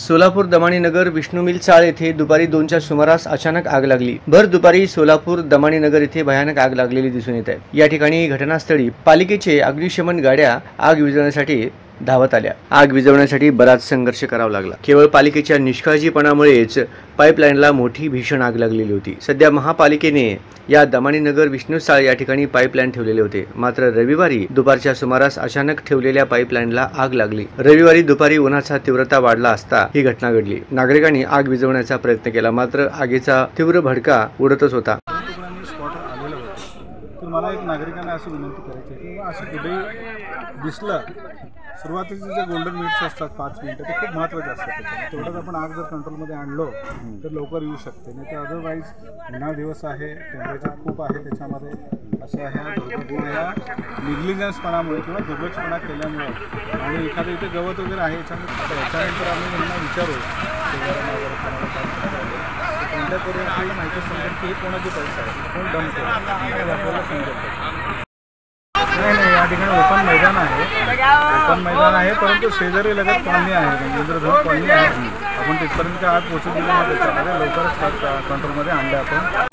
Solapur दमाणीनगर Vishnu mill चाळ येथे दुपारी 2च्या सुमारास अचानक आग लागली। भर दुपारी सोलापूर दमाणीनगर येथे भयानक आग लागलेली दिसून येत आहे। या ठिकाणी घटनास्थळी पालिकेचे अग्निशमन गाड्या आग विझवण्यासाठी धावत आल्या। आग विझवण्यासाठी बराच संघर्ष करावा लागला। केवळ पालिकेच्या निष्काळजीपणामुळेच पाईपलाईनला मोठी भीषण आग लागलेली होती। सध्या महापालिकेने या दमाणीनगर विष्णू चाळ या ठिकाणी पाईपलाईन ठेवलेले होते, मात्र रविवारी दुपारच्या सुमारास अचानक ठेवलेल्या पाईपलाईनला आग लागली। रविवारी दुपारी उन्हाचा तीव्रता वाढला असता ही घटना घडली। नागरिकांनी आग विझवण्याचा प्रयत्न केला, मात्र आगीचा तीव्र भडका उडतच होता। मला एक नागरिकांना अशी विनंती करायची आहे की असं कुठेही दिसलं, सुरुवातीचे जे गोल्डन मिनिट्स असतात 5 मिनिटं ते खूप महत्त्वाचे असतात। त्याच्यामुळे तेवढंच आपण आग जर कंट्रोलमध्ये आणलो तर लवकर येऊ शकते, नाही तर अदरवाईज उन्हाळा दिवस आहे, टेम्परेचर खूप आहे, त्याच्यामध्ये अशा ह्या निग्लिजन्सपणामुळे किंवा दुर्लक्षपणा केल्यामुळे आणि एखादं इथे गवत वगैरे आहे याच्यानंतर आम्ही त्यांना विचारू कोणत्या करून माहिती समजेल की हे कोणाचे पैसे आहे, कोण डंप केलं आपल्याला समजेल। नाही, या ठिकाणी ओपन मैदान आहे, परंतु शेजारी लगत कॉलनी आहे, इंद्रधन कॉलनी आहे। आपण तिथपर्यंत आग पोहोचू दिली नाही, त्याच्यामध्ये लवकरच कंट्रोलमध्ये आणले आपण।